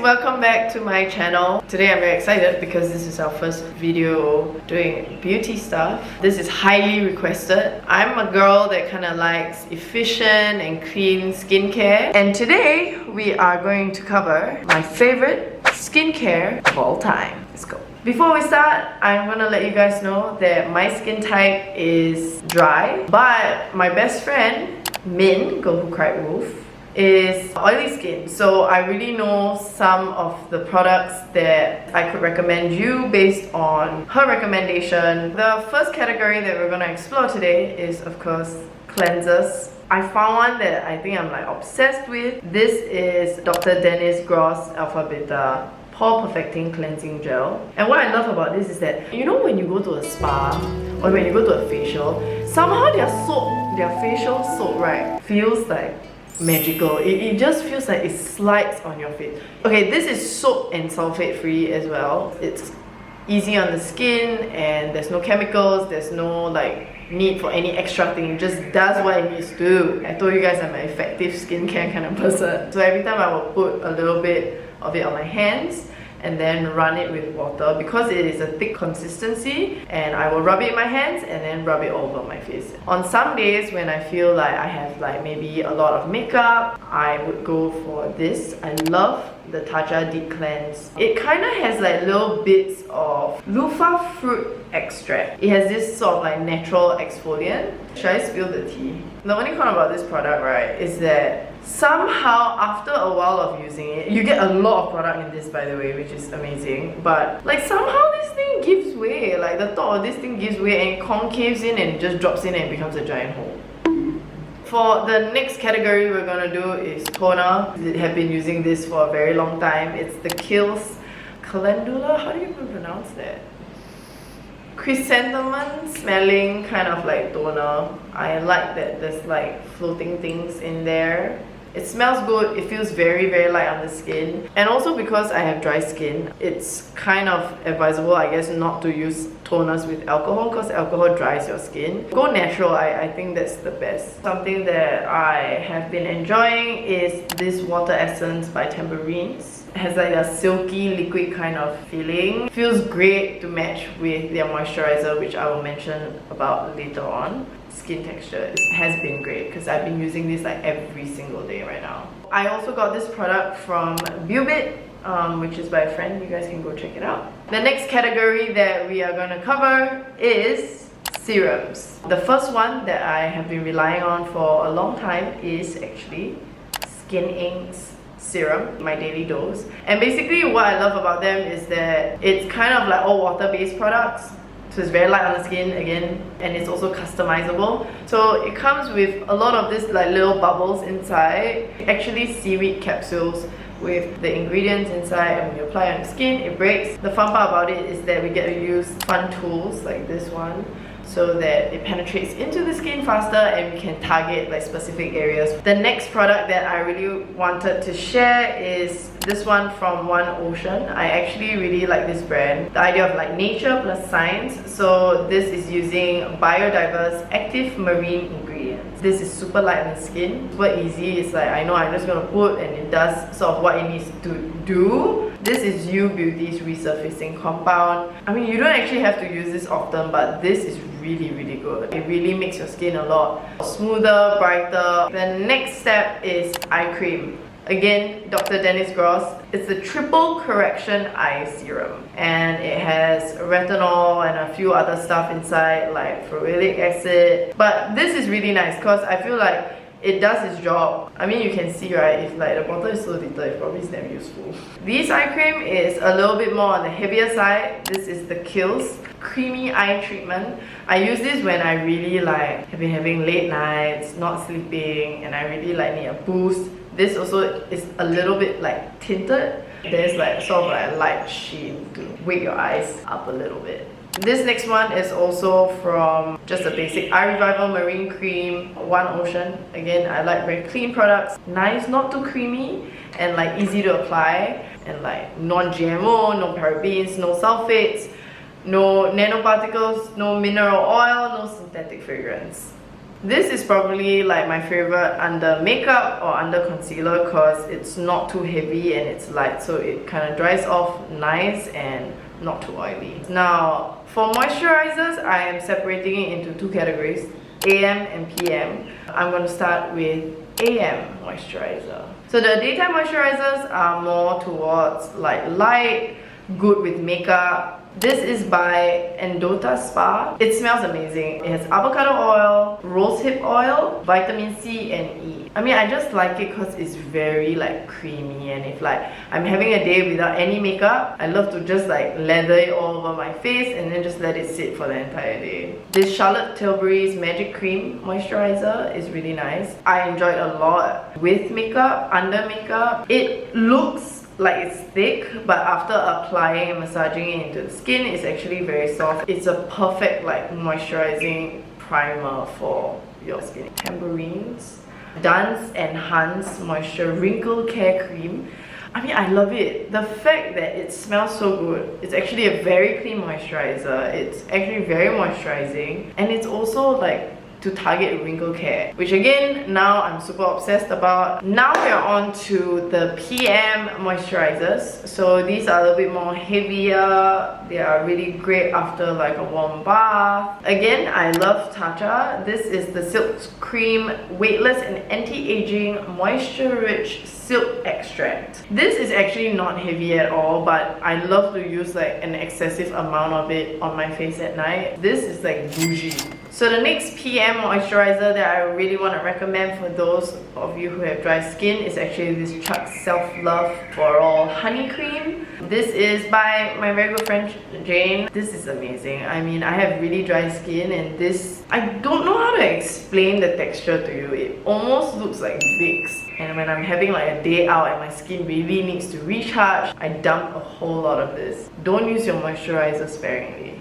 welcome back to my channel. Today I'm very excited because this is our first video doing beauty stuff. This is highly requested. I'm a girl that kind of likes efficient and clean skincare, and today we are going to cover my favorite skincare of all time. Let's go. Before we start, I'm gonna let you guys know that my skin type is dry, but my best friend Min, Girl Who Cried Wolf, is oily skin, so I really know some of the products that I could recommend you based on her recommendation. The first category that we're going to explore today is, of course, cleansers. I found one that I think I'm like obsessed with. This is Dr. Dennis Gross Alpha Beta Pore Perfecting Cleansing Gel. And what I love about this is that, you know, when you go to a spa or when you go to a facial, somehow their facial soap, right, feels like magical. It just feels like it slides on your face. Okay, this is soap and sulfate free as well. It's easy on the skin and there's no chemicals, there's no like need for any extra thing. It just does what it needs to do. I told you guys I'm an effective skincare kind of person. So every time I will put a little bit of it on my hands and then run it with water because it is a thick consistency, and I will rub it in my hands and then rub it over my face. On some days when I feel like I have like maybe a lot of makeup, I would go for this. I love the TATCHA Deep Cleanse. It kind of has like little bits of loofah fruit extract. It has this sort of like natural exfoliant. Should I spill the tea? The only con about this product, right, is that somehow after a while of using it, you get a lot of product in this, by the way, which is amazing, but like somehow this thing gives way. Like the top of this thing gives way and it concaves in and it just drops in and it becomes a giant hole. For the next category we're gonna do is toner. I have been using this for a very long time. It's the Kiehl's Calendula. How do you even pronounce that? Chrysanthemum smelling kind of like toner. I like that there's like floating things in there. It smells good, it feels very light on the skin, and also because I have dry skin, it's kind of advisable, I guess, not to use toners with alcohol because alcohol dries your skin. Go natural, I think that's the best. Something that I have been enjoying is this water essence by Tamburins. It has like a silky liquid kind of feeling. Feels great to match with their moisturizer, which I will mention about later on. Skin texture has been great because I've been using this like every single day right now. I also got this product from Bubit, which is by a friend. You guys can go check it out. The next category that we are going to cover is serums. The first one that I have been relying on for a long time is actually Skin Inc.'s serum, my daily dose. And basically what I love about them is that it's kind of like all water-based products. So it's very light on the skin again, and it's also customizable. So it comes with a lot of this like little bubbles inside. Actually seaweed capsules with the ingredients inside, and when you apply it on the skin, it breaks. The fun part about it is that we get to use fun tools like this one, so that it penetrates into the skin faster and we can target like specific areas. The next product that I really wanted to share is this one from One Ocean. I actually really like this brand. The idea of like nature plus science. So this is using biodiverse active marine ingredients. This is super light on the skin, super easy. It's like, I know I'm just gonna put and it does sort of what it needs to do. This is You Beauty's resurfacing compound. I mean, you don't actually have to use this often, but this is really good. It really makes your skin a lot smoother, brighter. The next step is eye cream. Again, Dr. Dennis Gross. It's the Triple Correction Eye Serum, and it has retinol and a few other stuff inside like ferulic acid. But this is really nice because I feel like it does its job. I mean, you can see, right, if like the bottle is so little, it probably is damn useful. This eye cream is a little bit more on the heavier side. This is the Kiehl's Creamy Eye Treatment. I use this when I really like have been having late nights, not sleeping, and I really like need a boost. This also is a little bit like tinted. There's like sort of like a light sheen to wake your eyes up a little bit. This next one is also from just a basic Eye Revival Marine Cream, One Ocean. Again, I like very clean products. Nice, not too creamy, and like easy to apply. And like non-GMO, no parabens, no sulfates, no nanoparticles, no mineral oil, no synthetic fragrance. This is probably like my favorite under makeup or under concealer because it's not too heavy and it's light, so it kind of dries off nice and not too oily. Now, for moisturizers, I am separating it into two categories, AM and PM. I'm going to start with AM moisturizer. So the daytime moisturizers are more towards like light, good with makeup. This is by Endota Spa. It smells amazing. It has avocado oil, rosehip oil, vitamin C and E. I mean, I just like it because it's very like creamy, and if like I'm having a day without any makeup, I love to just like lather it all over my face and then just let it sit for the entire day. This Charlotte Tilbury's Magic Cream Moisturizer is really nice. I enjoyed a lot with makeup, under makeup. It looks like it's thick, but after applying and massaging it into the skin, it's actually very soft. It's a perfect like moisturizing primer for your skin. Tamburins Dance Enhance Moisture Wrinkle Care Cream. I mean, I love it. The fact that it smells so good. It's actually a very clean moisturizer. It's actually very moisturizing, and it's also like to target wrinkle care, which again, now I'm super obsessed about. Now we're on to the PM moisturizers. So these are a little bit more heavier. They are really great after like a warm bath. Again, I love TATCHA. This is the Silk Cream Weightless and Anti-Aging Moisture-Rich Silk Extract. This is actually not heavy at all, but I love to use like an excessive amount of it on my face at night. This is like bougie. So the next PM moisturizer that I really want to recommend for those of you who have dry skin is actually this Chuck's Self Love For All Honey Cream. This is by my very good friend Jane. This is amazing. I mean, I have really dry skin, and this, I don't know how to explain the texture to you. It almost looks like Vicks. And when I'm having like a day out and my skin really needs to recharge, I dump a whole lot of this. Don't use your moisturizer sparingly.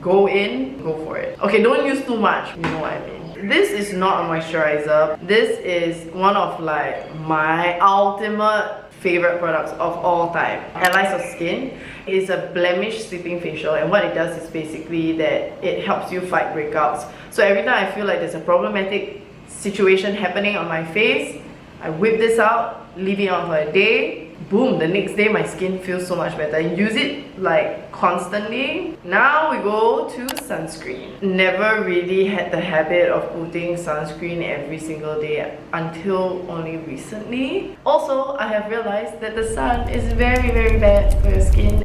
Go in, go for it. Okay, don't use too much, you know what I mean. This is not a moisturizer. This is one of like my ultimate favorite products of all time. Allies of Skin is a blemish sleeping facial, and what it does is basically that it helps you fight breakouts. So every time I feel like there's a problematic situation happening on my face, I whip this out, leave it on for a day, boom, the next day my skin feels so much better. Use it like constantly. Now we go to sunscreen. Never really had the habit of putting sunscreen every single day until only recently. Also, I have realized that the sun is very, very bad for your skin.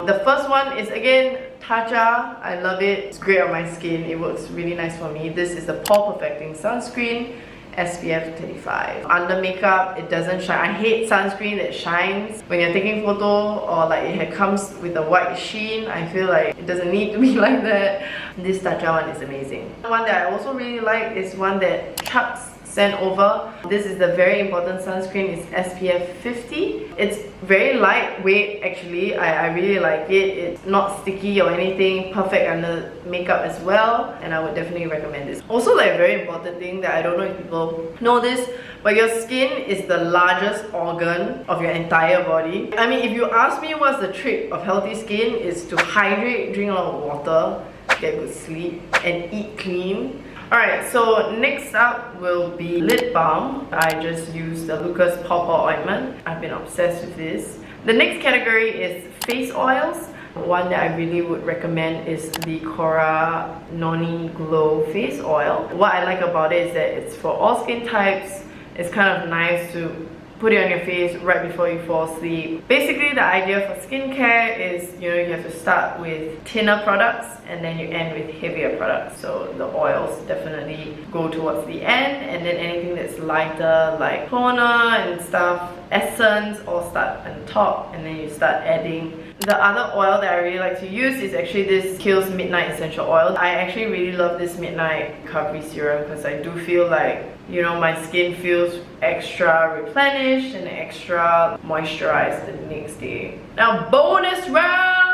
The first one is again TATCHA. I love it. It's great on my skin. It works really nice for me. This is the Pore Perfecting Sunscreen. SPF 35. Under makeup, it doesn't shine. I hate sunscreen that shines when you're taking photo, or like it comes with a white sheen. I feel like it doesn't need to be like that. This TATCHA one is amazing. One that I also really like is one that Chuck's sent over. This is the very important sunscreen. It's SPF 50. It's very lightweight actually. I really like it. It's not sticky or anything. Perfect under makeup as well, and I would definitely recommend this. Also, like a very important thing that I don't know if people know this, but your skin is the largest organ of your entire body. I mean, if you ask me what's the trick of healthy skin, is to hydrate, drink a lot of water, get good sleep, and eat clean. Alright, so next up will be lip balm. I just used the Lucas Pawpaw ointment. I've been obsessed with this. The next category is face oils. One that I really would recommend is the Cora Noni Glow Face Oil. What I like about it is that it's for all skin types. It's kind of nice to put it on your face right before you fall asleep. Basically, the idea for skincare is, you know, you have to start with thinner products and then you end with heavier products. So the oils definitely go towards the end, and then anything that's lighter like toner and stuff, essence, all start on top, and then you start adding. The other oil that I really like to use is actually this Kiehl's Midnight Essential Oil. I actually really love this Midnight Recovery Serum because I do feel like, you know, my skin feels extra replenished and extra moisturized the next day. Now, bonus round!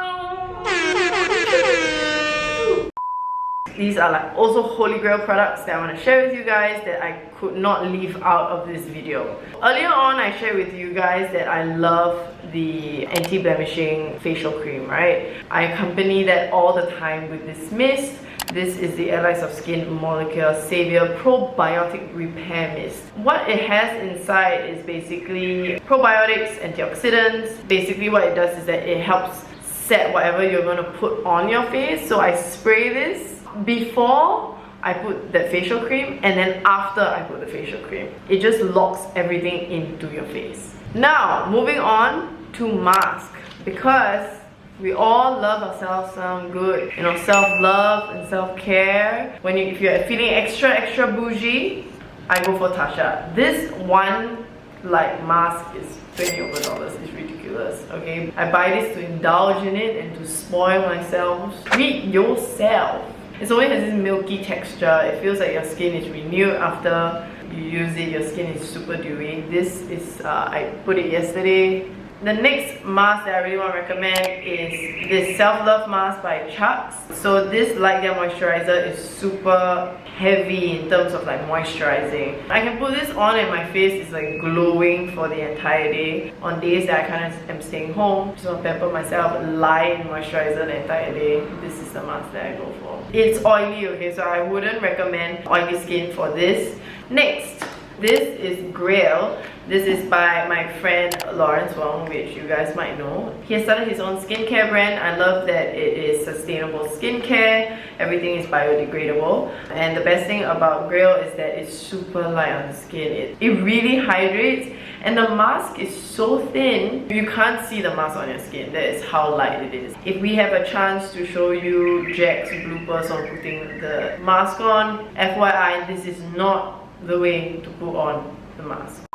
These are like also holy grail products that I want to share with you guys that I could not leave out of this video. Earlier on, I shared with you guys that I love the anti-blemishing facial cream, right? I accompany that all the time with this mist. This is the Allies of Skin Molecular Savior Probiotic Repair Mist. What it has inside is basically probiotics, antioxidants. Basically what it does is that it helps set whatever you're going to put on your face. So I spray this before I put that facial cream, and then after I put the facial cream. It just locks everything into your face. Now, moving on to mask, because we all love ourselves some good, you know, self-love and self-care. If you're feeling extra bougie, I go for TATCHA. This one like mask is $20 over. It's ridiculous, okay? I buy this to indulge in it and to spoil myself. Treat yourself. It always has this milky texture. It feels like your skin is renewed after you use it. Your skin is super dewy. This is, I put it yesterday. The next mask that I really want to recommend is this Self-Love Mask by Chucks. So this Light Gel Moisturizer is super heavy in terms of like moisturizing. I can put this on and my face is like glowing for the entire day. On days that I kind of am staying home, just want to pamper myself, lie in moisturizer the entire day. This is the mask that I go for. It's oily, okay, so I wouldn't recommend oily skin for this. Next, this is Kiehl. This is by my friend Lawrence Wong, which you guys might know. He has started his own skincare brand. I love that it is sustainable skincare. Everything is biodegradable. And the best thing about Kiehl is that it's super light on the skin. It really hydrates. And the mask is so thin, you can't see the mask on your skin. That is how light it is. If we have a chance to show you Jack's bloopers on putting the mask on, FYI, this is not the way to put on the mask.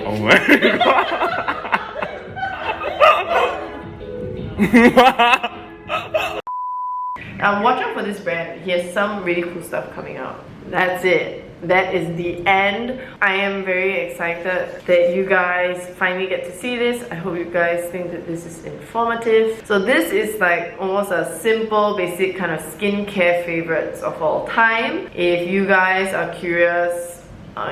Oh my god. Now watch out for this brand. He has some really cool stuff coming out. That's it. That is the end. I am very excited that you guys finally get to see this. I hope you guys think that this is informative. So this is like almost a simple, basic kind of skincare favorites of all time. If you guys are curious,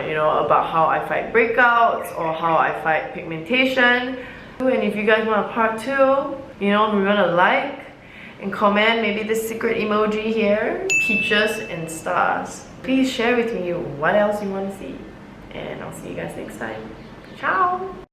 you know, about how I fight breakouts or how I fight pigmentation, and if you guys want a part 2, you know, remember to like and comment maybe this secret emoji here, peaches and stars. Please share with me what else you want to see, and I'll see you guys next time. Ciao!